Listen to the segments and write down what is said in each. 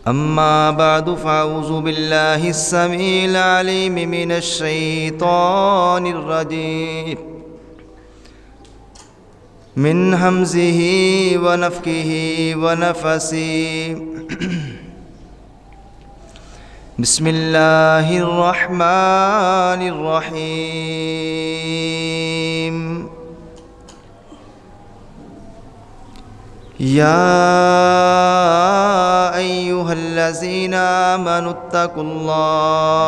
أما بعد فأعوذ بالله السميع العليم من الشيطان الرجيم من همزه ونفخه ونفثه بسم الله الرحمن الرحيم يا أيها الذين آمنوا اتقوا الله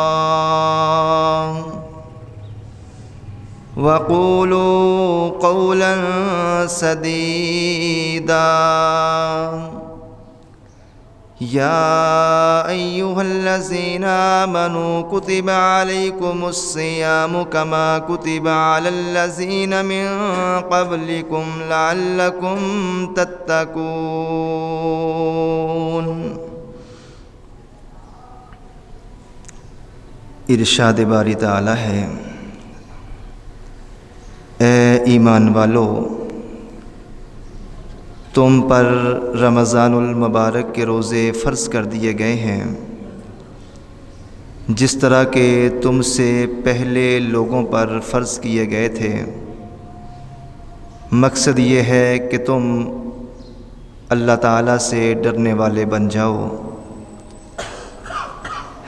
وقولوا قولا سديدا يا أيها الذين آمنوا كتب عليكم الصيام كما كتب على الذين من قبلكم لعلكم تتقون۔ ارشاد باری تعالی ہے، اے ایمان والو، تم پر رمضان المبارک کے روزے فرض کر دیے گئے ہیں جس طرح کہ تم سے پہلے لوگوں پر فرض کیے گئے تھے۔ مقصد یہ ہے کہ تم اللہ تعالیٰ سے ڈرنے والے بن جاؤ۔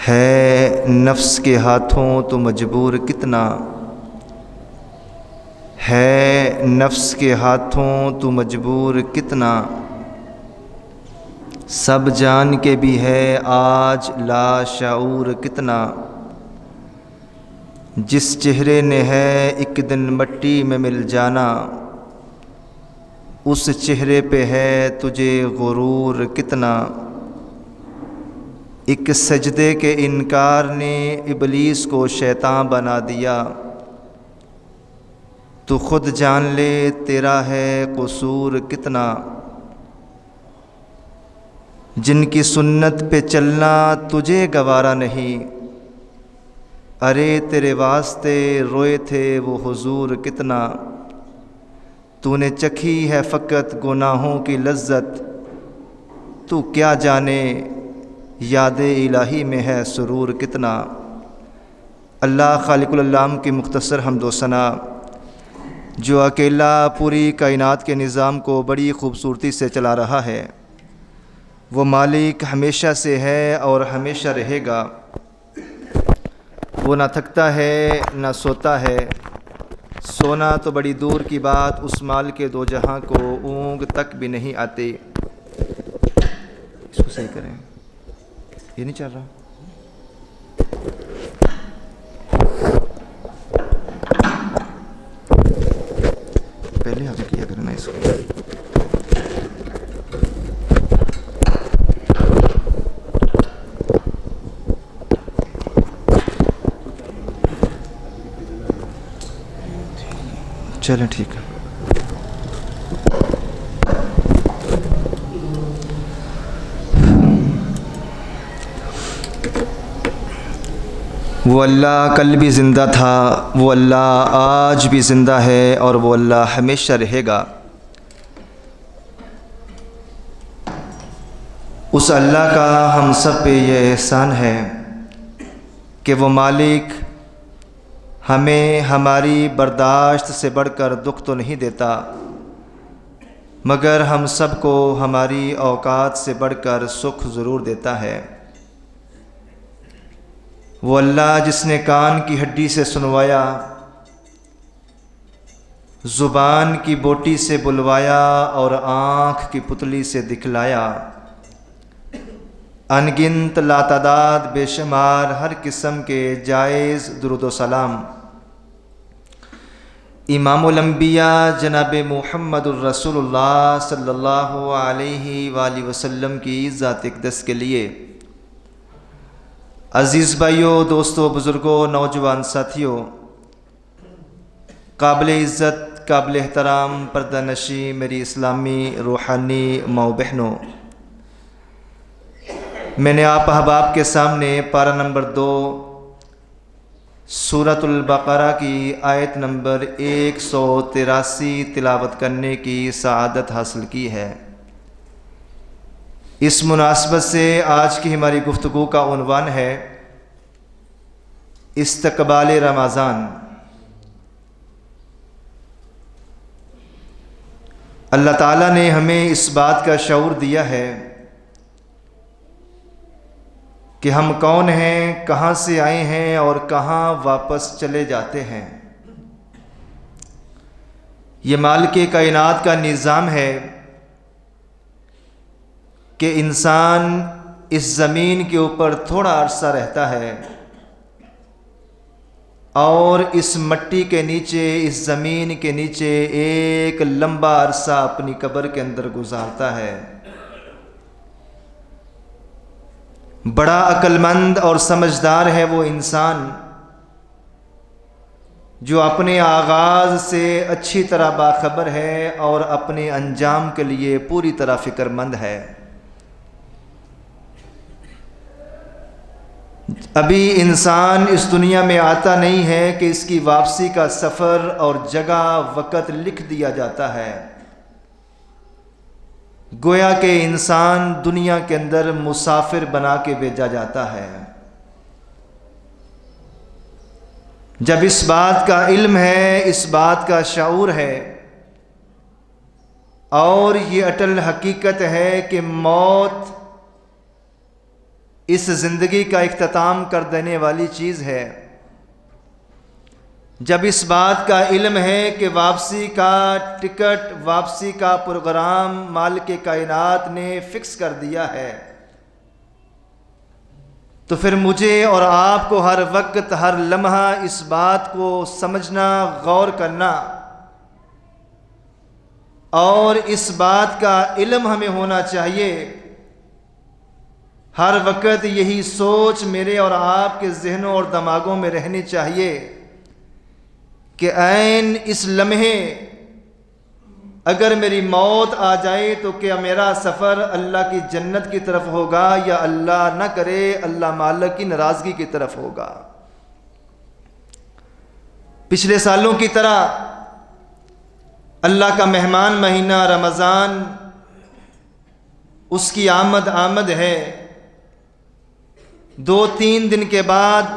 ہے نفس کے ہاتھوں تو مجبور کتنا، ہے نفس کے ہاتھوں تو مجبور کتنا، سب جان کے بھی ہے آج لاشعور کتنا۔ جس چہرے نے ہے ایک دن مٹی میں مل جانا، اس چہرے پہ ہے تجھے غرور کتنا۔ ایک سجدے کے انکار نے ابلیس کو شیطان بنا دیا، تو خود جان لے تیرا ہے قصور کتنا۔ جن کی سنت پہ چلنا تجھے گوارا نہیں، ارے تیرے واسطے روئے تھے وہ حضور کتنا۔ تو نے چکھی ہے فقط گناہوں کی لذت، تو کیا جانے یاد الہی میں ہے سرور کتنا۔ اللہ خالق العالم کی مختصر حمد و ثنا، جو اکیلا پوری کائنات کے نظام کو بڑی خوبصورتی سے چلا رہا ہے، وہ مالک ہمیشہ سے ہے اور ہمیشہ رہے گا۔ وہ نہ تھکتا ہے نہ سوتا ہے، سونا تو بڑی دور کی بات، اس مال کے دو جہاں کو اونگ تک بھی نہیں آتے۔ اس کو صحیح کریں، یہ نہیں چل رہا۔ پہلے آپ کیا کرنا اس کو۔ چلیں ٹھیک ہے۔ وہ اللہ کل بھی زندہ تھا، وہ اللہ آج بھی زندہ ہے، اور وہ اللہ ہمیشہ رہے گا۔ اس اللہ کا ہم سب پہ یہ احسان ہے کہ وہ مالک ہمیں ہماری برداشت سے بڑھ کر دکھ تو نہیں دیتا، مگر ہم سب کو ہماری اوقات سے بڑھ کر سکھ ضرور دیتا ہے۔ وہ اللہ جس نے کان کی ہڈی سے سنوایا، زبان کی بوٹی سے بلوایا، اور آنکھ کی پتلی سے دکھلایا، انگنت لاتعداد بے شمار ہر قسم کے جائز درود و سلام امام الانبیاء جناب محمد الرسول اللہ صلی اللہ علیہ وآلہ وسلم کی ذات اقدس کے لیے۔ عزیز بھائیوں، دوستوں، بزرگوں، نوجوان ساتھیوں، قابل عزت، قابل احترام پردہ نشین میری اسلامی روحانی ماؤں بہنوں، میں نے آپ احباب کے سامنے پارہ نمبر 2 سورۃ البقرہ کی آیت نمبر 183 تلاوت کرنے کی سعادت حاصل کی ہے۔ اس مناسبت سے آج کی ہماری گفتگو کا عنوان ہے استقبال رمضان۔ اللہ تعالیٰ نے ہمیں اس بات کا شعور دیا ہے کہ ہم کون ہیں، کہاں سے آئے ہیں اور کہاں واپس چلے جاتے ہیں۔ یہ مالک کائنات کا نظام ہے کہ انسان اس زمین کے اوپر تھوڑا عرصہ رہتا ہے اور اس مٹی کے نیچے، اس زمین کے نیچے ایک لمبا عرصہ اپنی قبر کے اندر گزارتا ہے۔ بڑا عقل مند اور سمجھدار ہے وہ انسان جو اپنے آغاز سے اچھی طرح باخبر ہے اور اپنے انجام کے لیے پوری طرح فکر مند ہے۔ ابھی انسان اس دنیا میں آتا نہیں ہے کہ اس کی واپسی کا سفر اور جگہ وقت لکھ دیا جاتا ہے۔ گویا کہ انسان دنیا کے اندر مسافر بنا کے بھیجا جاتا ہے۔ جب اس بات کا علم ہے، اس بات کا شعور ہے اور یہ اٹل حقیقت ہے کہ موت اس زندگی کا اختتام کر دینے والی چیز ہے، جب اس بات کا علم ہے کہ واپسی کا ٹکٹ، واپسی کا پروگرام مالک کائنات نے فکس کر دیا ہے، تو پھر مجھے اور آپ کو ہر وقت، ہر لمحہ اس بات کو سمجھنا، غور کرنا اور اس بات کا علم ہمیں ہونا چاہیے۔ ہر وقت یہی سوچ میرے اور آپ کے ذہنوں اور دماغوں میں رہنی چاہیے کہ عین اس لمحے اگر میری موت آ جائے تو کیا میرا سفر اللہ کی جنت کی طرف ہوگا یا اللہ نہ کرے اللہ مالک کی ناراضگی کی طرف ہوگا۔ پچھلے سالوں کی طرح اللہ کا مہمان مہینہ رمضان، اس کی آمد ہے۔ 2-3 دن کے بعد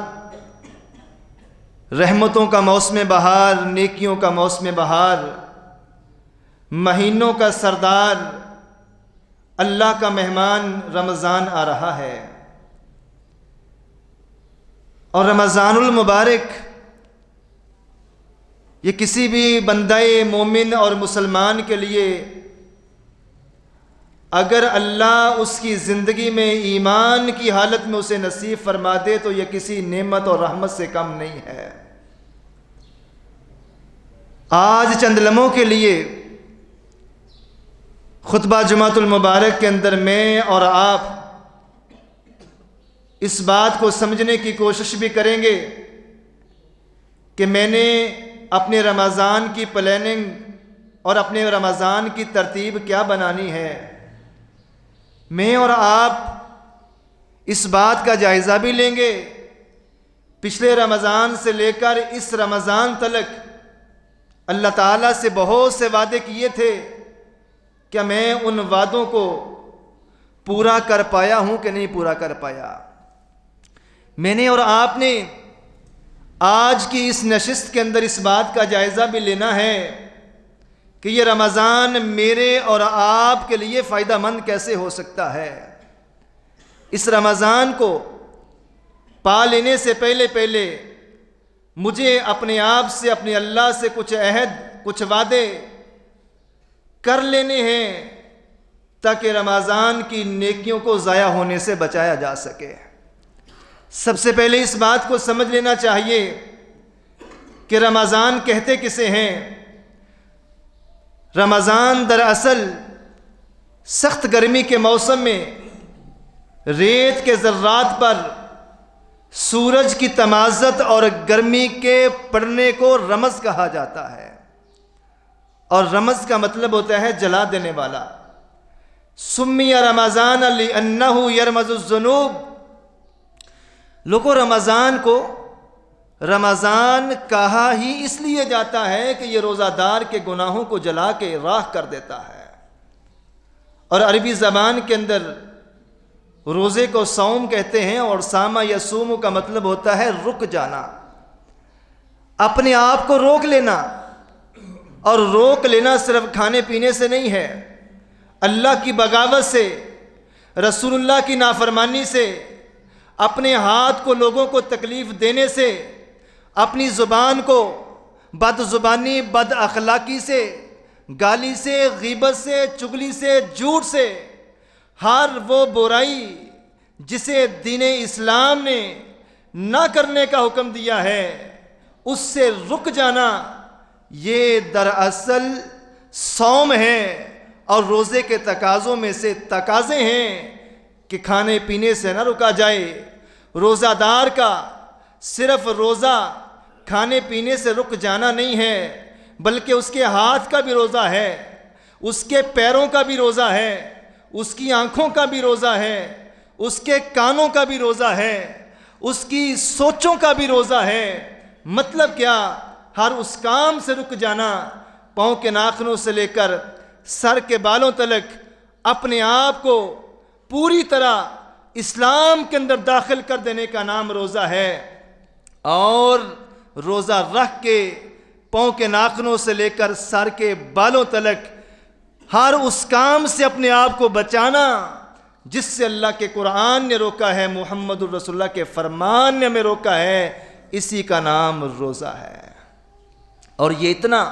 رحمتوں کا موسم بہار، نیکیوں کا موسم بہار، مہینوں کا سردار اللہ کا مہمان رمضان آ رہا ہے۔ اور رمضان المبارک یہ کسی بھی بندہ مومن اور مسلمان کے لیے اگر اللہ اس کی زندگی میں ایمان کی حالت میں اسے نصیب فرما دے تو یہ کسی نعمت اور رحمت سے کم نہیں ہے۔ آج چند لمحوں کے لیے خطبہ جمعۃ المبارک کے اندر میں اور آپ اس بات کو سمجھنے کی کوشش بھی کریں گے کہ میں نے اپنے رمضان کی پلاننگ اور اپنے رمضان کی ترتیب کیا بنانی ہے۔ میں اور آپ اس بات کا جائزہ بھی لیں گے پچھلے رمضان سے لے کر اس رمضان تک اللہ تعالیٰ سے بہت سے وعدے کیے تھے، کیا میں ان وعدوں کو پورا کر پایا ہوں کہ نہیں پورا کر پایا۔ میں نے اور آپ نے آج کی اس نشست کے اندر اس بات کا جائزہ بھی لینا ہے کہ یہ رمضان میرے اور آپ کے لیے فائدہ مند کیسے ہو سکتا ہے۔ اس رمضان کو پا لینے سے پہلے مجھے اپنے آپ سے، اپنے اللہ سے کچھ عہد، کچھ وعدے کر لینے ہیں تاکہ رمضان کی نیکیوں کو ضائع ہونے سے بچایا جا سکے۔ سب سے پہلے اس بات کو سمجھ لینا چاہیے کہ رمضان کہتے کسے ہیں۔ رمضان دراصل سخت گرمی کے موسم میں ریت کے ذرات پر سورج کی تمازت اور گرمی کے پڑنے کو رمض کہا جاتا ہے، اور رمض کا مطلب ہوتا ہے جلا دینے والا۔ سمی رمضان لأنہ یرمز الذنوب، لوگوں رمضان کو رمضان کہا ہی اس لیے جاتا ہے کہ یہ روزہ دار کے گناہوں کو جلا کے راکھ کر دیتا ہے، اور عربی زبان کے اندر روزے کو صوم کہتے ہیں، اور سامہ یصوم کا مطلب ہوتا ہے رک جانا، اپنے آپ کو روک لینا۔ اور روک لینا صرف کھانے پینے سے نہیں ہے، اللہ کی بغاوت سے، رسول اللہ کی نافرمانی سے، اپنے ہاتھ کو لوگوں کو تکلیف دینے سے، اپنی زبان کو بد زبانی، بد اخلاقی سے، گالی سے، غیبت سے، چغلی سے، جھوٹ سے، ہر وہ برائی جسے دین اسلام نے نہ کرنے کا حکم دیا ہے، اس سے رک جانا، یہ دراصل صوم ہے۔ اور روزے کے تقاضوں میں سے تقاضے ہیں کہ کھانے پینے سے نہ رکا جائے۔ روزہ دار کا صرف روزہ کھانے پینے سے رک جانا نہیں ہے، بلکہ اس کے ہاتھ کا بھی روزہ ہے، اس کے پیروں کا بھی روزہ ہے، اس کی آنکھوں کا بھی روزہ ہے، اس کے کانوں کا بھی روزہ ہے، اس کی سوچوں کا بھی روزہ ہے۔ مطلب کیا؟ ہر اس کام سے رک جانا، پاؤں کے ناخنوں سے لے کر سر کے بالوں تلک اپنے آپ کو پوری طرح اسلام کے اندر داخل کر دینے کا نام روزہ ہے۔ اور روزہ رکھ کے پاؤں کے ناخنوں سے لے کر سر کے بالوں تلک ہر اس کام سے اپنے آپ کو بچانا جس سے اللہ کے قرآن نے روکا ہے، محمد الرسول اللہ کے فرمان نے ہمیں روکا ہے، اسی کا نام روزہ ہے۔ اور یہ اتنا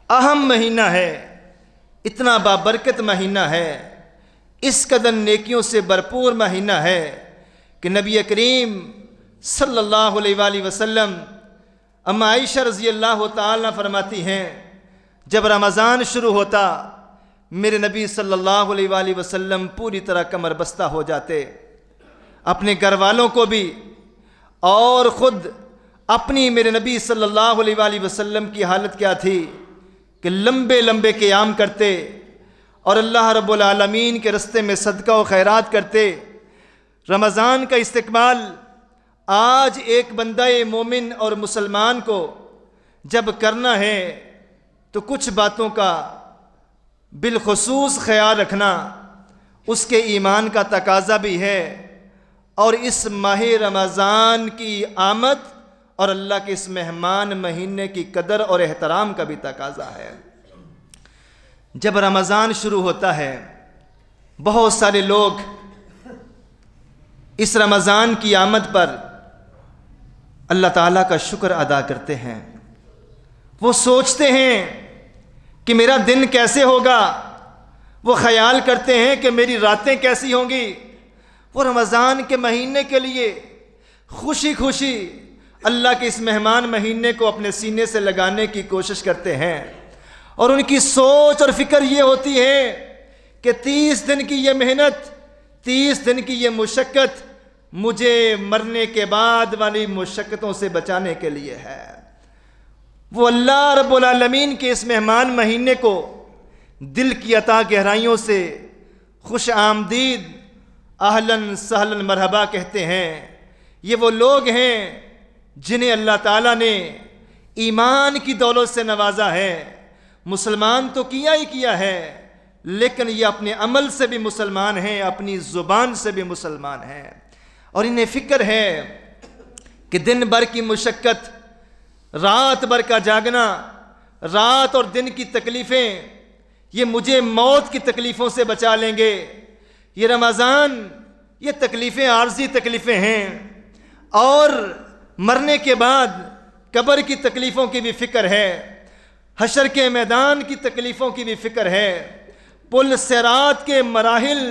اہم مہینہ ہے، اتنا بابرکت مہینہ ہے، اس قدر نیکیوں سے بھرپور مہینہ ہے کہ نبی کریم صلی اللہ علیہ وآلہ وسلم، اما عائشہ رضی اللہ تعالیٰ فرماتی ہیں، جب رمضان شروع ہوتا میرے نبی صلی اللہ علیہ وآلہ وسلم پوری طرح کمر بستہ ہو جاتے، اپنے گھر والوں کو بھی اور خود اپنی۔ میرے نبی صلی اللہ علیہ وآلہ وسلم کی حالت کیا تھی کہ لمبے لمبے قیام کرتے اور اللہ رب العالمین کے رستے میں صدقہ و خیرات کرتے۔ رمضان کا استقبال آج ایک بندہ مومن اور مسلمان کو جب کرنا ہے تو کچھ باتوں کا بالخصوص خیال رکھنا اس کے ایمان کا تقاضا بھی ہے، اور اس ماہ رمضان کی آمد اور اللہ کے اس مہمان مہینے کی قدر اور احترام کا بھی تقاضا ہے۔ جب رمضان شروع ہوتا ہے بہت سارے لوگ اس رمضان کی آمد پر اللہ تعالیٰ کا شکر ادا کرتے ہیں۔ وہ سوچتے ہیں کہ میرا دن کیسے ہوگا، وہ خیال کرتے ہیں کہ میری راتیں کیسی ہوں گی۔ وہ رمضان کے مہینے کے لیے خوشی خوشی اللہ کے اس مہمان مہینے کو اپنے سینے سے لگانے کی کوشش کرتے ہیں، اور ان کی سوچ اور فکر یہ ہوتی ہے کہ 30 دن کی یہ محنت، 30 دن کی یہ مشقت مجھے مرنے کے بعد والی مشقتوں سے بچانے کے لیے ہے۔ وہ اللہ رب العالمین کے اس مہمان مہینے کو دل کی عطا گہرائیوں سے خوش آمدید، اہلاً سہلاً مرحبا کہتے ہیں۔ یہ وہ لوگ ہیں جنہیں اللہ تعالیٰ نے ایمان کی دولت سے نوازا ہے۔ مسلمان تو کیا ہی کیا ہے، لیکن یہ اپنے عمل سے بھی مسلمان ہیں، اپنی زبان سے بھی مسلمان ہیں، اور انہیں فکر ہے کہ دن بھر کی مشقت، رات بھر کا جاگنا، رات اور دن کی تکلیفیں یہ مجھے موت کی تکلیفوں سے بچا لیں گے۔ یہ رمضان یہ تکلیفیں عارضی تکلیفیں ہیں، اور مرنے کے بعد قبر کی تکلیفوں کی بھی فکر ہے، حشر کے میدان کی تکلیفوں کی بھی فکر ہے، پل صراط کے مراحل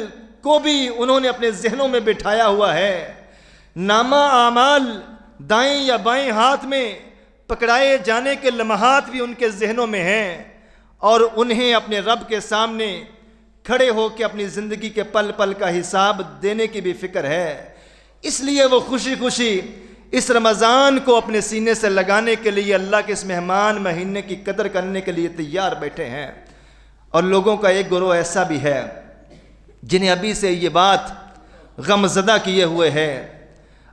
کو بھی انہوں نے اپنے ذہنوں میں بٹھایا ہوا ہے۔ نامہ اعمال دائیں یا بائیں ہاتھ میں پکڑائے جانے کے لمحات بھی ان کے ذہنوں میں ہیں، اور انہیں اپنے رب کے سامنے کھڑے ہو کے اپنی زندگی کے پل پل کا حساب دینے کی بھی فکر ہے۔ اس لیے وہ خوشی خوشی اس رمضان کو اپنے سینے سے لگانے کے لیے، اللہ کے اس مہمان مہینے کی قدر کرنے کے لیے تیار بیٹھے ہیں۔ اور لوگوں کا ایک گروہ ایسا بھی ہے جنہیں ابھی سے یہ بات غم زدہ کیے ہوئے ہے،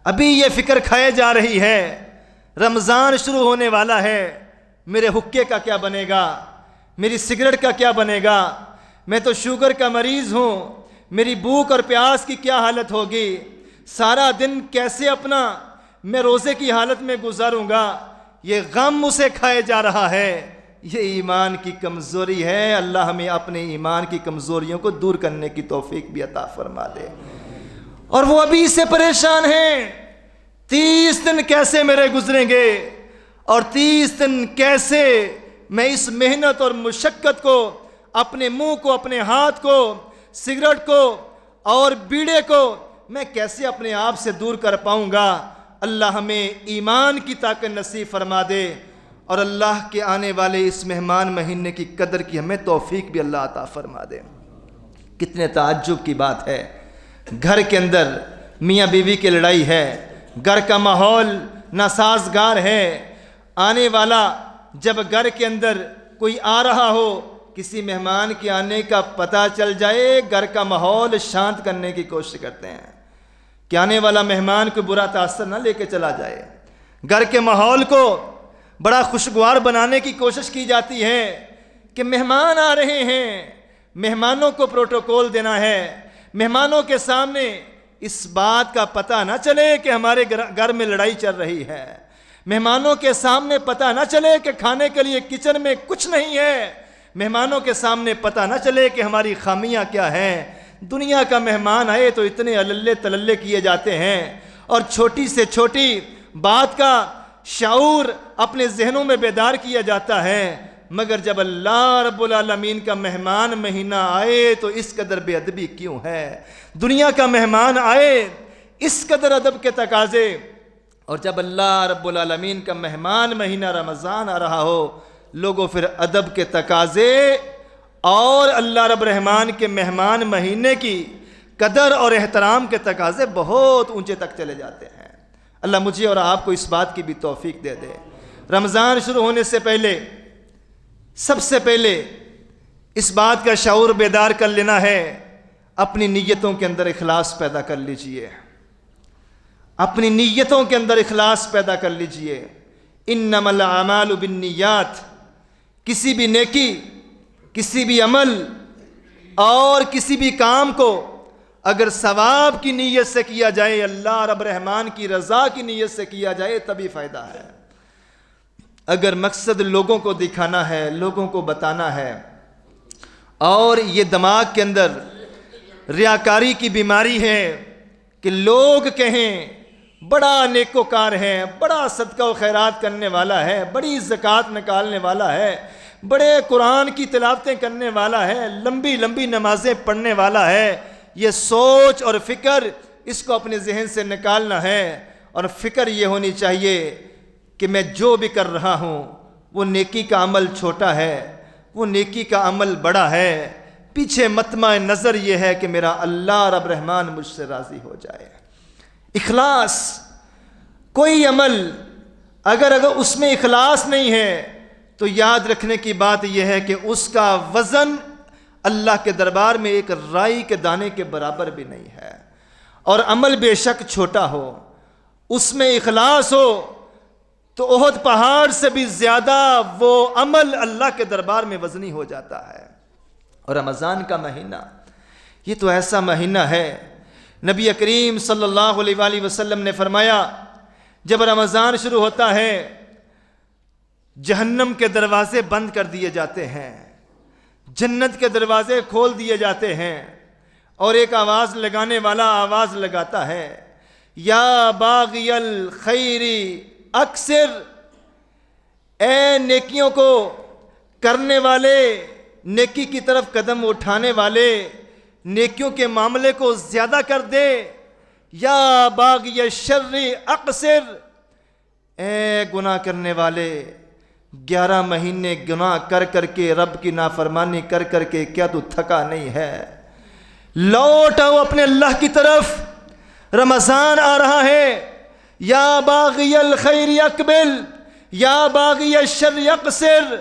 ابھی یہ فکر کھائے جا رہی ہے، رمضان شروع ہونے والا ہے، میرے حقے کا کیا بنے گا، میری سگریٹ کا کیا بنے گا، میں تو شوگر کا مریض ہوں، میری بھوک اور پیاس کی کیا حالت ہوگی، سارا دن کیسے اپنا میں روزے کی حالت میں گزاروں گا، یہ غم اسے کھائے جا رہا ہے۔ یہ ایمان کی کمزوری ہے۔ اللہ ہمیں اپنے ایمان کی کمزوریوں کو دور کرنے کی توفیق بھی عطا فرما دے۔ اور وہ ابھی سے پریشان ہیں، 30 دن کیسے میرے گزریں گے، اور 30 دن کیسے میں اس محنت اور مشقت کو، اپنے منہ کو، اپنے ہاتھ کو، سگریٹ کو اور بیڑے کو میں کیسے اپنے آپ سے دور کر پاؤں گا۔ اللہ ہمیں ایمان کی طاقت نصیب فرما دے، اور اللہ کے آنے والے اس مہمان مہینے کی قدر کی ہمیں توفیق بھی اللہ عطا فرما دے۔ کتنے تعجب کی بات ہے، گھر کے اندر میاں بیوی کی لڑائی ہے، گھر کا ماحول ناسازگار ہے، آنے والا جب گھر کے اندر کوئی آ رہا ہو، کسی مہمان کے آنے کا پتہ چل جائے، گھر کا ماحول شانت کرنے کی کوشش کرتے ہیں کہ آنے والا مہمان کو برا تاثر نہ لے کے چلا جائے۔ گھر کے ماحول کو بڑا خوشگوار بنانے کی کوشش کی جاتی ہے کہ مہمان آ رہے ہیں، مہمانوں کو پروٹوکول دینا ہے، مہمانوں کے سامنے اس بات کا پتہ نہ چلے کہ ہمارے گھر میں لڑائی چل رہی ہے، مہمانوں کے سامنے پتہ نہ چلے کہ کھانے کے لیے کچن میں کچھ نہیں ہے، مہمانوں کے سامنے پتہ نہ چلے کہ ہماری خامیاں کیا ہیں۔ دنیا کا مہمان آئے تو اتنے اللے تللے کیے جاتے ہیں، اور چھوٹی سے چھوٹی بات کا شعور اپنے ذہنوں میں بیدار کیا جاتا ہے، مگر جب اللہ رب العالمین کا مہمان مہینہ آئے تو اس قدر بے ادبی کیوں ہے؟ دنیا کا مہمان آئے، اس قدر ادب کے تقاضے، اور جب اللہ رب العالمین کا مہمان مہینہ رمضان آ رہا ہو، لوگوں پھر ادب کے تقاضے اور اللہ رب الرحمن کے مہمان مہینے کی قدر اور احترام کے تقاضے بہت اونچے تک چلے جاتے ہیں۔ اللہ مجھے اور آپ کو اس بات کی بھی توفیق دے دے۔ رمضان شروع ہونے سے پہلے سب سے پہلے اس بات کا شعور بیدار کر لینا ہے، اپنی نیتوں کے اندر اخلاص پیدا کر لیجئے، اپنی نیتوں کے اندر اخلاص پیدا کر لیجئے۔ انما الاعمال بالنیات، کسی بھی نیکی، کسی بھی عمل اور کسی بھی کام کو اگر ثواب کی نیت سے کیا جائے، اللہ رب الرحمن کی رضا کی نیت سے کیا جائے، تبھی فائدہ ہے۔ اگر مقصد لوگوں کو دکھانا ہے، لوگوں کو بتانا ہے، اور یہ دماغ کے اندر ریاکاری کی بیماری ہے کہ لوگ کہیں بڑا نیکوکار ہے، بڑا صدقہ و خیرات کرنے والا ہے، بڑی زکوٰۃ نکالنے والا ہے، بڑے قرآن کی تلاوتیں کرنے والا ہے، لمبی لمبی نمازیں پڑھنے والا ہے، یہ سوچ اور فکر اس کو اپنے ذہن سے نکالنا ہے، اور فکر یہ ہونی چاہیے کہ میں جو بھی کر رہا ہوں وہ نیکی کا عمل چھوٹا ہے، وہ نیکی کا عمل بڑا ہے، پیچھے مطمع نظر یہ ہے کہ میرا اللہ رب الرحمن مجھ سے راضی ہو جائے۔ اخلاص، کوئی عمل اگر اس میں اخلاص نہیں ہے تو یاد رکھنے کی بات یہ ہے کہ اس کا وزن اللہ کے دربار میں ایک رائی کے دانے کے برابر بھی نہیں ہے۔ اور عمل بے شک چھوٹا ہو، اس میں اخلاص ہو تو احد پہاڑ سے بھی زیادہ وہ عمل اللہ کے دربار میں وزنی ہو جاتا ہے۔ اور رمضان کا مہینہ یہ تو ایسا مہینہ ہے، نبی کریم صلی اللہ علیہ وآلہ وسلم نے فرمایا جب رمضان شروع ہوتا ہے جہنم کے دروازے بند کر دیے جاتے ہیں، جنت کے دروازے کھول دیے جاتے ہیں، اور ایک آواز لگانے والا آواز لگاتا ہے، یا باغی الخیر اکثر، اے نیکیوں کو کرنے والے، نیکی کی طرف قدم اٹھانے والے، نیکیوں کے معاملے کو زیادہ کر دے، یا باغی الشر اقصر، اے گناہ کرنے والے 11 مہینے گناہ کر کر کے، رب کی نافرمانی کر کر کے کیا تو تھکا نہیں ہے؟ لوٹ آؤ اپنے اللہ کی طرف، رمضان آ رہا ہے۔ یا باغی الخیر اقبل، یا باغی الشر اقصر،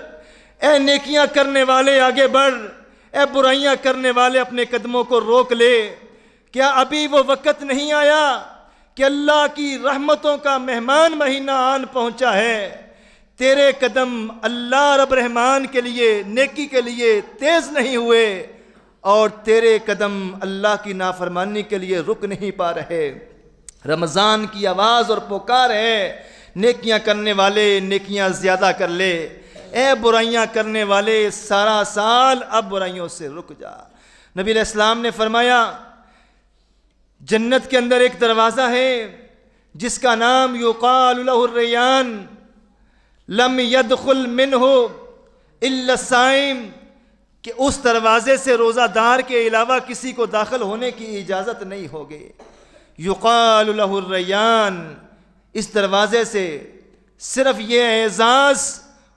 اے نیکیاں کرنے والے آگے بڑھ، اے برائیاں کرنے والے اپنے قدموں کو روک لے۔ کیا ابھی وہ وقت نہیں آیا کہ اللہ کی رحمتوں کا مہمان مہینہ آن پہنچا ہے؟ تیرے قدم اللہ رب الرحمن کے لیے، نیکی کے لیے تیز نہیں ہوئے، اور تیرے قدم اللہ کی نافرمانی کے لیے رک نہیں پا رہے۔ رمضان کی آواز اور پکار ہے، نیکیاں کرنے والے نیکیاں زیادہ کر لے، اے برائیاں کرنے والے سارا سال اب برائیوں سے رک جا۔ نبی علیہ السلام نے فرمایا جنت کے اندر ایک دروازہ ہے جس کا نام یقال لہ الریان، لم يدخل منہ الا الصائم، کہ اس دروازے سے روزہ دار کے علاوہ کسی کو داخل ہونے کی اجازت نہیں ہوگی۔ یقال لہ الریان، اس دروازے سے صرف یہ اعزاز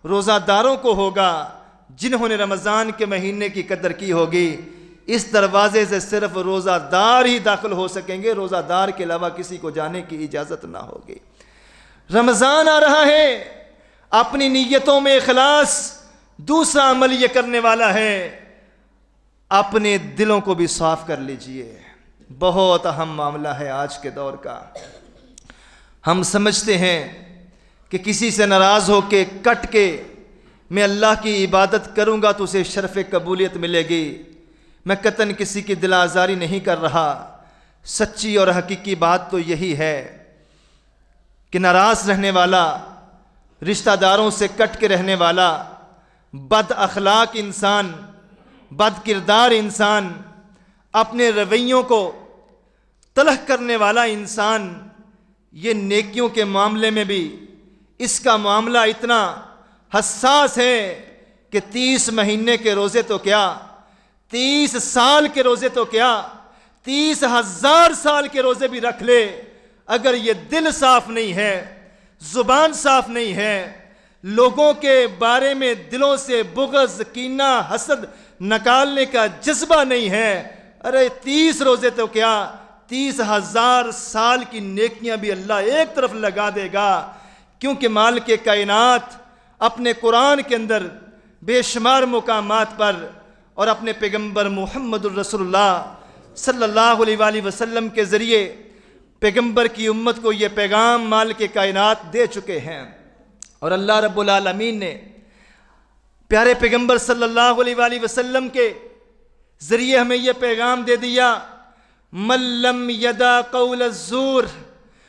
روزہ داروں کو ہوگا جنہوں نے رمضان کے مہینے کی قدر کی ہوگی۔ اس دروازے سے صرف روزہ دار ہی داخل ہو سکیں گے، روزہ دار کے علاوہ کسی کو جانے کی اجازت نہ ہوگی۔ رمضان آ رہا ہے، اپنی نیتوں میں اخلاص۔ دوسرا عمل یہ کرنے والا ہے، اپنے دلوں کو بھی صاف کر لیجئے۔ بہت اہم معاملہ ہے آج کے دور کا۔ ہم سمجھتے ہیں کہ کسی سے ناراض ہو کے کٹ کے میں اللہ کی عبادت کروں گا تو اسے شرف قبولیت ملے گی۔ میں قطعاً کسی کی دل آزاری نہیں کر رہا، سچی اور حقیقی بات تو یہی ہے کہ ناراض رہنے والا، رشتہ داروں سے کٹ کے رہنے والا، بد اخلاق انسان، بد کردار انسان، اپنے رویوں کو تلخ کرنے والا انسان، یہ نیکیوں کے معاملے میں بھی اس کا معاملہ اتنا حساس ہے کہ 30 مہینے کے روزے تو کیا، 30 سال کے روزے تو کیا، 30,000 سال کے روزے بھی رکھ لے، اگر یہ دل صاف نہیں ہے، زبان صاف نہیں ہے، لوگوں کے بارے میں دلوں سے بغض، کینہ، حسد نکالنے کا جذبہ نہیں ہے، ارے 30 روزے تو کیا، 30,000 سال کی نیکیاں بھی اللہ ایک طرف لگا دے گا۔ کیونکہ مالک کائنات اپنے قرآن کے اندر بے شمار مقامات پر اور اپنے پیغمبر محمد الرسول اللہ صلی اللہ علیہ وآلہ وسلم کے ذریعے پیغمبر کی امت کو یہ پیغام مالک کائنات دے چکے ہیں۔ اور اللہ رب العالمین نے پیارے پیغمبر صلی اللہ علیہ وآلہ وسلم کے ذریعے ہمیں یہ پیغام دے دیا، من لم یدع قول الزور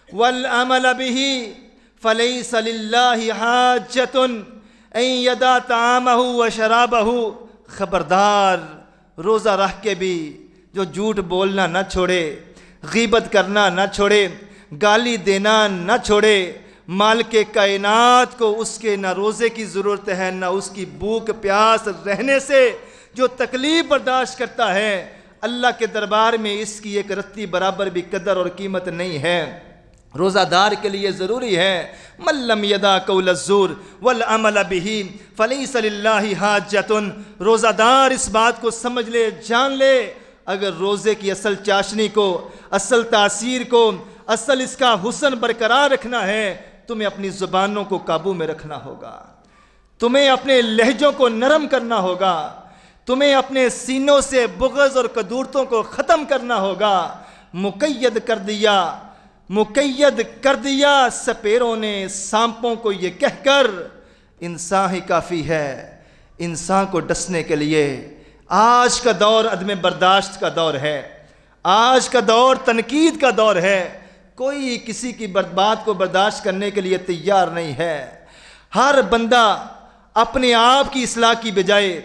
والعمل به فلیس للہ حاجۃ ان یدع طعامہ وشرابہ۔ خبردار، روزہ رکھ کے بھی جو جھوٹ بولنا نہ چھوڑے، غیبت کرنا نہ چھوڑے، گالی دینا نہ چھوڑے، مالک کائنات کو اس کے نہ روزے کی ضرورت ہے نہ اس کی بھوک پیاس رہنے سے جو تکلیف برداشت کرتا ہے، اللہ کے دربار میں اس کی ایک رتی برابر بھی قدر اور قیمت نہیں ہے۔ روزہ دار کے لیے ضروری ہے، من لم یدع قول الزور والعمل به فلیس للہ حاجۃ۔ روزہ دار اس بات کو سمجھ لے، جان لے، اگر روزے کی اصل چاشنی کو، اصل تاثیر کو، اصل اس کا حسن برقرار رکھنا ہے، تمہیں اپنی زبانوں کو قابو میں رکھنا ہوگا، تمہیں اپنے لہجوں کو نرم کرنا ہوگا، تمہیں اپنے سینوں سے بغض اور کدورتوں کو ختم کرنا ہوگا۔ مقید کر دیا سپیروں نے سانپوں کو یہ کہہ کر، انسان ہی کافی ہے انسان کو ڈسنے کے لیے۔ آج کا دور عدم برداشت کا دور ہے، آج کا دور تنقید کا دور ہے، کوئی کسی کی بات کو برداشت کرنے کے لیے تیار نہیں ہے۔ ہر بندہ اپنے آپ کی اصلاح کی بجائے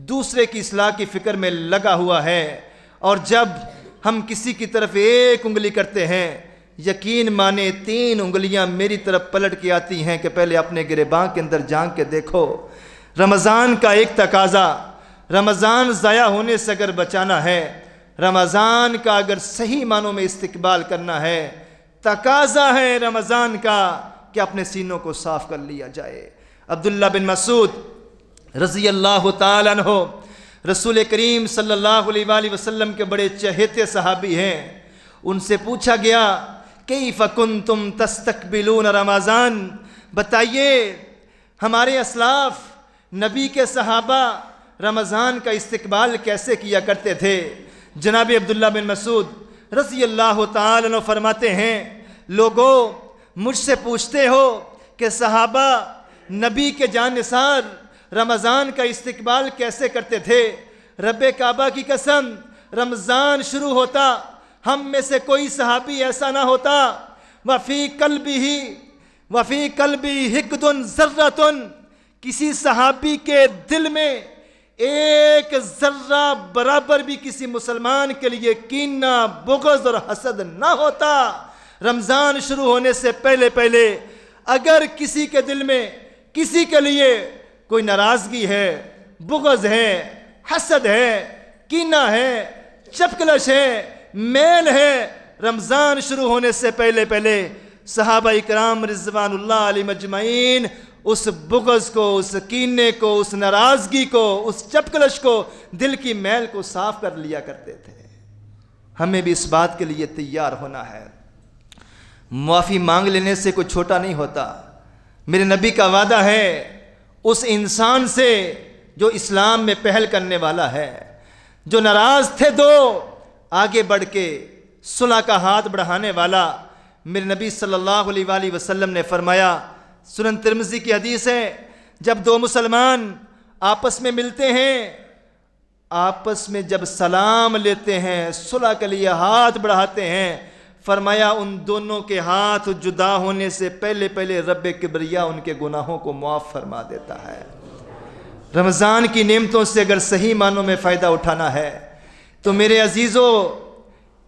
دوسرے کی اصلاح کی فکر میں لگا ہوا ہے، اور جب ہم کسی کی طرف ایک انگلی کرتے ہیں، یقین مانے 3 انگلیاں میری طرف پلٹ کے آتی ہیں کہ پہلے اپنے گریباں کے اندر جھانک کے دیکھو۔ رمضان کا ایک تقاضا، رمضان ضائع ہونے سے اگر بچانا ہے، رمضان کا اگر صحیح معنوں میں استقبال کرنا ہے، تقاضا ہے رمضان کا کہ اپنے سینوں کو صاف کر لیا جائے۔ عبداللہ بن مسعود رضی اللہ تعالیٰ عنہ رسول کریم صلی اللہ علیہ وآلہ وسلم کے بڑے چہیتے صحابی ہیں، ان سے پوچھا گیا کیف کنتم تستقبلون رمضان، بتائیے ہمارے اسلاف نبی کے صحابہ رمضان کا استقبال کیسے کیا کرتے تھے؟ جناب عبداللہ بن مسعود رضی اللہ تعالیٰ عنہ فرماتے ہیں، لوگوں مجھ سے پوچھتے ہو کہ صحابہ نبی کے جانثار رمضان کا استقبال کیسے کرتے تھے؟ رب کعبہ کی قسم، رمضان شروع ہوتا ہم میں سے کوئی صحابی ایسا نہ ہوتا وفی قلبی حقد ذرۃ، کسی صحابی کے دل میں ایک ذرہ برابر بھی کسی مسلمان کے لیے کینہ، بغض اور حسد نہ ہوتا۔ رمضان شروع ہونے سے پہلے اگر کسی کے دل میں کسی کے لیے کوئی ناراضگی ہے، بغض ہے، حسد ہے، کینہ ہے، چپکلش ہے، میل ہے، رمضان شروع ہونے سے پہلے صحابہ اکرام رضوان اللہ علیہ مجمعین اس بغض کو، اس کینے کو، اس ناراضگی کو، اس چپکلش کو، دل کی میل کو صاف کر لیا کرتے تھے۔ ہمیں بھی اس بات کے لیے تیار ہونا ہے۔ معافی مانگ لینے سے کوئی چھوٹا نہیں ہوتا۔ میرے نبی کا وعدہ ہے اس انسان سے جو اسلام میں پہل کرنے والا ہے، جو ناراض تھے دو آگے بڑھ کے صلح کا ہاتھ بڑھانے والا۔ میرے نبی صلی اللہ علیہ وآلہ وسلم نے فرمایا، سنن ترمذی کی حدیث ہے، جب دو مسلمان آپس میں ملتے ہیں، آپس میں جب سلام لیتے ہیں، صلح کے لیے ہاتھ بڑھاتے ہیں، فرمایا ان دونوں کے ہاتھ جدا ہونے سے پہلے رب کبریا ان کے گناہوں کو معاف فرما دیتا ہے۔ رمضان کی نعمتوں سے اگر صحیح معنوں میں فائدہ اٹھانا ہے تو میرے عزیزو،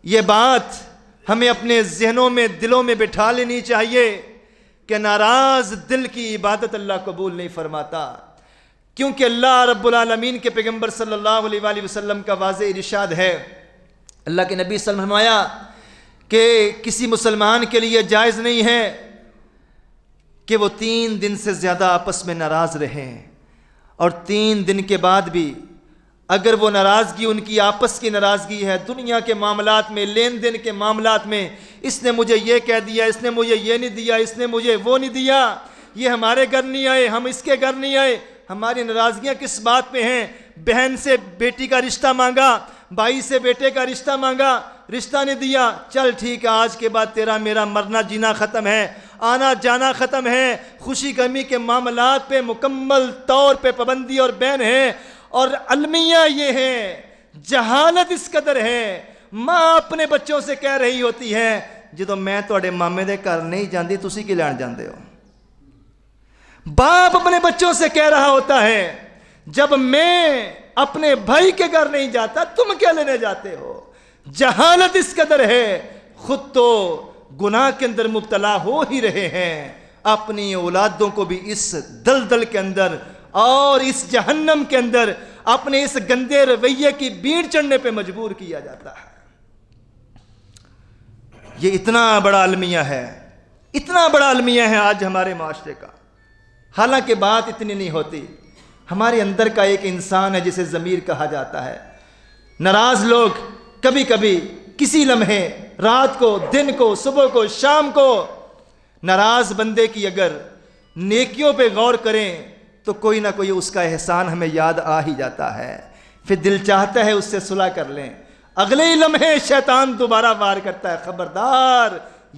یہ بات ہمیں اپنے ذہنوں میں، دلوں میں بٹھا لینی چاہیے کہ ناراض دل کی عبادت اللہ قبول نہیں فرماتا، کیونکہ اللہ رب العالمین کے پیغمبر صلی اللہ علیہ وآلہ وسلم کا واضح ارشاد ہے، اللہ کے نبی صلی اللہ علیہ وسلم نے فرمایا کہ کسی مسلمان کے لیے جائز نہیں ہے کہ وہ 3 دن سے زیادہ آپس میں ناراض رہیں، اور 3 دن کے بعد بھی اگر وہ ناراضگی ان کی آپس کی ناراضگی ہے، دنیا کے معاملات میں، لین دین کے معاملات میں، اس نے مجھے یہ کہہ دیا، اس نے مجھے یہ نہیں دیا، اس نے مجھے وہ نہیں دیا، یہ ہمارے گھر نہیں آئے، ہم اس کے گھر نہیں آئے، ہماری ناراضگیاں کس بات پہ ہیں؟ بہن سے بیٹی کا رشتہ مانگا، بھائی سے بیٹے کا رشتہ مانگا، رشتہ نہیں دیا، چل ٹھیک ہے آج کے بعد تیرا میرا مرنا جینا ختم ہے، آنا جانا ختم ہے، خوشی غمی کے معاملات پہ مکمل طور پہ پابندی اور بین ہے۔ اور المیہ یہ ہے، جہالت اس قدر ہے، ماں اپنے بچوں سے کہہ رہی ہوتی ہے، جدو میں تواڈے مامے دے گھر نہیں جاندی تسی کی لین جاندے ہو۔ باپ اپنے بچوں سے کہہ رہا ہوتا ہے، جب میں اپنے بھائی کے گھر نہیں جاتا تم کیا لینے جاتے ہو۔ جہالت اس قدر ہے، خود تو گناہ کے اندر مبتلا ہو ہی رہے ہیں، اپنی اولادوں کو بھی اس دلدل کے اندر اور اس جہنم کے اندر اپنے اس گندے رویے کی بھیڑ چڑھنے پہ مجبور کیا جاتا ہے۔ یہ اتنا بڑا المیہ ہے، اتنا بڑا المیہ ہے آج ہمارے معاشرے کا۔ حالانکہ بات اتنی نہیں ہوتی، ہمارے اندر کا ایک انسان ہے جسے ضمیر کہا جاتا ہے۔ ناراض لوگ کبھی کبھی کسی لمحے، رات کو، دن کو، صبح کو، شام کو، ناراض بندے کی اگر نیکیوں پہ غور کریں تو کوئی نہ کوئی اس کا احسان ہمیں یاد آ ہی جاتا ہے، پھر دل چاہتا ہے اس سے صلح کر لیں، اگلے ہی لمحے شیطان دوبارہ وار کرتا ہے، خبردار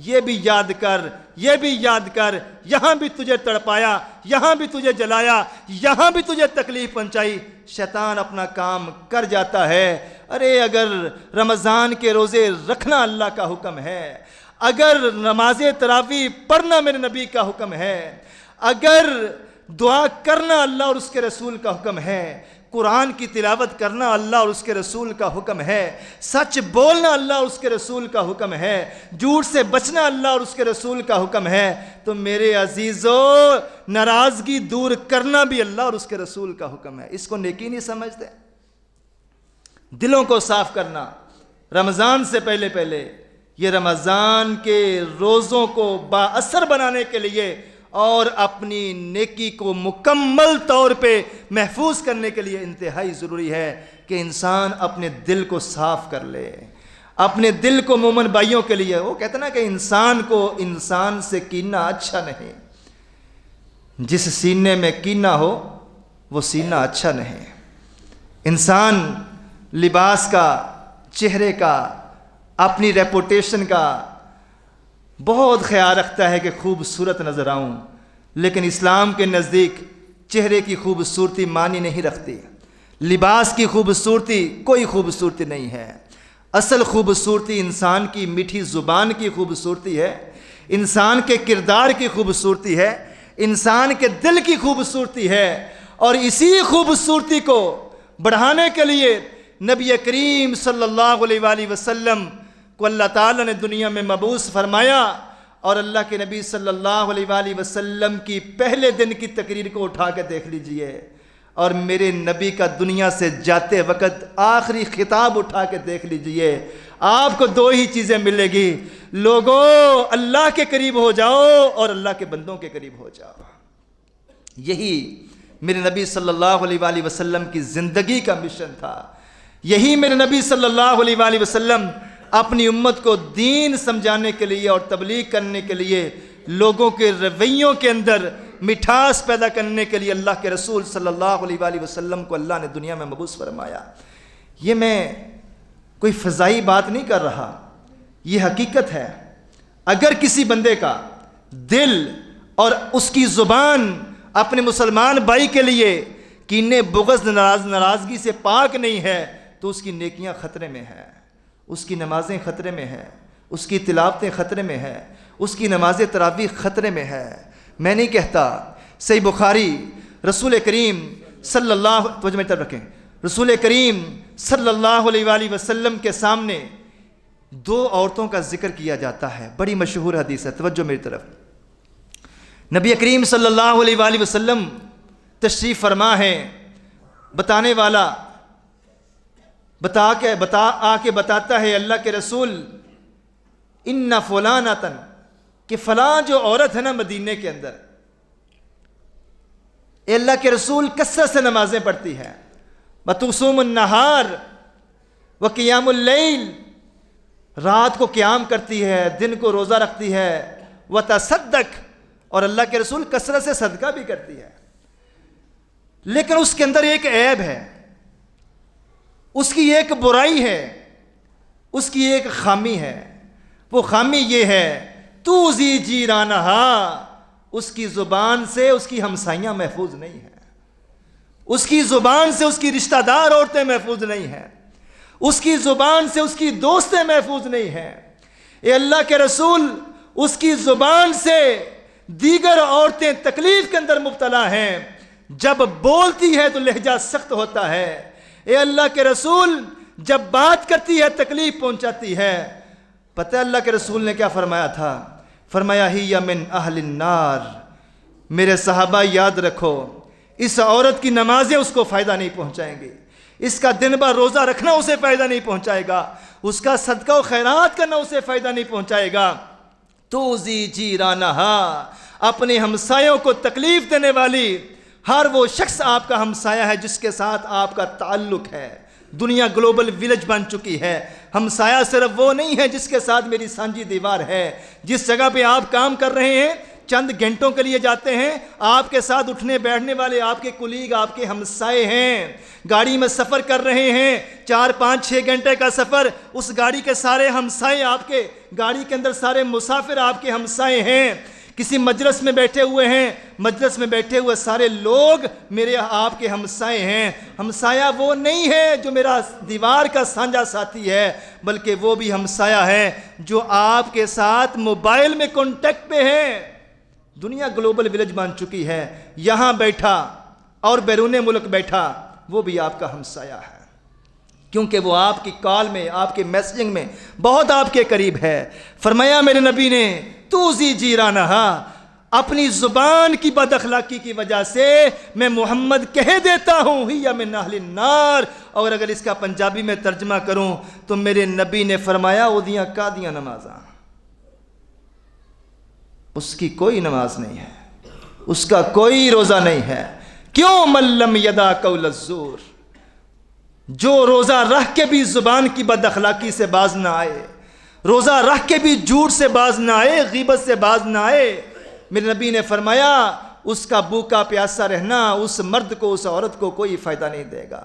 یہ بھی یاد کر، یہ بھی یاد کر، یہاں بھی تجھے تڑپایا، یہاں بھی تجھے جلایا، یہاں بھی تجھے تکلیف پہنچائی۔ شیطان اپنا کام کر جاتا ہے۔ ارے اگر رمضان کے روزے رکھنا اللہ کا حکم ہے، اگر نماز تراویح پڑھنا میرے نبی کا حکم ہے، اگر دعا کرنا اللہ اور اس کے رسول کا حکم ہے، قرآن کی تلاوت کرنا اللہ اور اس کے رسول کا حکم ہے، سچ بولنا اللہ اور اس کے رسول کا حکم ہے، جھوٹ سے بچنا اللہ اور اس کے رسول کا حکم ہے، تو میرے عزیزو ناراضگی دور کرنا بھی اللہ اور اس کے رسول کا حکم ہے۔ اس کو نیکی نہیں سمجھتے؟ دلوں کو صاف کرنا رمضان سے پہلے یہ رمضان کے روزوں کو با اثر بنانے کے لیے اور اپنی نیکی کو مکمل طور پہ محفوظ کرنے کے لیے انتہائی ضروری ہے کہ انسان اپنے دل کو صاف کر لے، اپنے دل کو مومن بھائیوں کے لیے۔ وہ کہتے ہیں نا کہ انسان کو انسان سے کینہ اچھا نہیں، جس سینے میں کینہ ہو وہ سینہ اچھا نہیں۔ انسان لباس کا، چہرے کا، اپنی ریپوٹیشن کا بہت خیال رکھتا ہے کہ خوبصورت نظر آؤں، لیکن اسلام کے نزدیک چہرے کی خوبصورتی معنی نہیں رکھتی۔ لباس کی خوبصورتی کوئی خوبصورتی نہیں ہے، اصل خوبصورتی انسان کی میٹھی زبان کی خوبصورتی ہے، انسان کے کردار کی خوبصورتی ہے، انسان کے دل کی خوبصورتی ہے۔ اور اسی خوبصورتی کو بڑھانے کے لیے نبی کریم صلی اللہ علیہ وآلہ وسلم کو اللہ تعالیٰ نے دنیا میں مبعوث فرمایا، اور اللہ کے نبی صلی اللہ علیہ وآلہ وسلم کی پہلے دن کی تقریر کو اٹھا کے دیکھ لیجئے، اور میرے نبی کا دنیا سے جاتے وقت آخری خطاب اٹھا کے دیکھ لیجئے، آپ کو دو ہی چیزیں ملے گی، لوگوں اللہ کے قریب ہو جاؤ اور اللہ کے بندوں کے قریب ہو جاؤ۔ یہی میرے نبی صلی اللہ علیہ وآلہ وسلم کی زندگی کا مشن تھا، یہی میرے نبی صلی اللہ علیہ وآلہ وسلم اپنی امت کو دین سمجھانے کے لیے اور تبلیغ کرنے کے لیے، لوگوں کے رویوں کے اندر مٹھاس پیدا کرنے کے لیے اللہ کے رسول صلی اللہ علیہ وآلہ وسلم کو اللہ نے دنیا میں مبعوث فرمایا۔ یہ میں کوئی فضائی بات نہیں کر رہا، یہ حقیقت ہے۔ اگر کسی بندے کا دل اور اس کی زبان اپنے مسلمان بھائی کے لیے کینے، بغض، ناراضگی سے پاک نہیں ہے تو اس کی نیکیاں خطرے میں ہیں، اس کی نمازیں خطرے میں ہیں، اس کی تلاوتیں خطرے میں ہیں، اس کی نماز تراویح خطرے میں ہے۔ میں نہیں کہتا، صحیح بخاری رسول کریم صلی اللہ توجہ میری طرف رکھیں، رسول کریم صلی اللہ علیہ وآلہ وسلم کے سامنے دو عورتوں کا ذکر کیا جاتا ہے، بڑی مشہور حدیث ہے، توجہ میری طرف۔ نبی کریم صلی اللہ علیہ وآلہ وسلم تشریف فرما ہے، بتانے والا آ کے بتاتا ہے اللہ کے رسول، ان فلانۃ، کہ فلاں جو عورت ہے نا مدینے کے اندر، اے اللہ کے رسول کثرت سے نمازیں پڑھتی ہے، وتصوم النہار وقیام اللیل، رات کو قیام کرتی ہے، دن کو روزہ رکھتی ہے، وتصدق، اور اللہ کے رسول کثرت سے صدقہ بھی کرتی ہے، لیکن اس کے اندر ایک عیب ہے، اس کی ایک برائی ہے، اس کی ایک خامی ہے۔ وہ خامی یہ ہے، توزی جیرانہا، اس کی زبان سے اس کی ہمسائیاں محفوظ نہیں ہیں، اس کی زبان سے اس کی رشتہ دار عورتیں محفوظ نہیں ہیں، اس کی زبان سے اس کی دوستیں محفوظ نہیں ہیں۔ اے اللہ کے رسول، اس کی زبان سے دیگر عورتیں تکلیف کے اندر مبتلا ہیں، جب بولتی ہے تو لہجہ سخت ہوتا ہے۔ اے اللہ کے رسول، جب بات کرتی ہے تکلیف پہنچاتی ہے۔ پتہ اللہ کے رسول نے کیا فرمایا تھا؟ فرمایا ہی من اہل النار۔ میرے صحابہ یاد رکھو، اس عورت کی نمازیں اس کو فائدہ نہیں پہنچائیں گی، اس کا دن بھر روزہ رکھنا اسے فائدہ نہیں پہنچائے گا، اس کا صدقہ و خیرات کرنا اسے فائدہ نہیں پہنچائے گا۔ توزی جیرانہا، اپنے ہمسایوں کو تکلیف دینے والی، ہر وہ شخص آپ کا ہمسایہ ہے جس کے ساتھ آپ کا تعلق ہے۔ دنیا گلوبل ویلج بن چکی ہے، ہمسایہ صرف وہ نہیں ہے جس کے ساتھ میری سانجھی دیوار ہے۔ جس جگہ پہ آپ کام کر رہے ہیں، چند گھنٹوں کے لیے جاتے ہیں، آپ کے ساتھ اٹھنے بیٹھنے والے آپ کے کلیگ، آپ کے ہمسائے ہیں۔ گاڑی میں سفر کر رہے ہیں، 4، 5، 6 گھنٹے کا سفر، اس گاڑی کے سارے ہمسائے آپ کے، گاڑی کے اندر سارے مسافر آپ کے ہمسائے ہیں۔ کسی مجلس میں بیٹھے ہوئے ہیں، مجلس میں بیٹھے ہوئے سارے لوگ میرے آپ کے ہمسائے ہیں۔ ہمسایہ وہ نہیں ہے جو میرا دیوار کا سانجھا ساتھی ہے، بلکہ وہ بھی ہمسایہ ہے جو آپ کے ساتھ موبائل میں کانٹیکٹ پہ ہے۔ دنیا گلوبل ویلج بن چکی ہے، یہاں بیٹھا اور بیرون ملک بیٹھا وہ بھی آپ کا ہمسایہ ہے، کیونکہ وہ آپ کی کال میں، آپ کے میسجنگ میں بہت آپ کے قریب ہے۔ فرمایا میرے نبی نے، توزی جیرانہا، اپنی زبان کی بد اخلاقی کی وجہ سے میں محمد کہہ دیتا ہوں ہی من اہل النار، اور اگر اس کا پنجابی میں ترجمہ کروں تو میرے نبی نے فرمایا اودیاں کادیاں نمازاں، اس کی کوئی نماز نہیں ہے، اس کا کوئی روزہ نہیں ہے۔ کیوں؟ من لم یدع قول الزور، جو روزہ رکھ کے بھی زبان کی بد اخلاقی سے باز نہ آئے، روزہ رکھ کے بھی جھوٹ سے باز نہ آئے، غیبت سے باز نہ آئے، میرے نبی نے فرمایا اس کا بھوکا پیاسا رہنا اس مرد کو، اس عورت کو کوئی فائدہ نہیں دے گا۔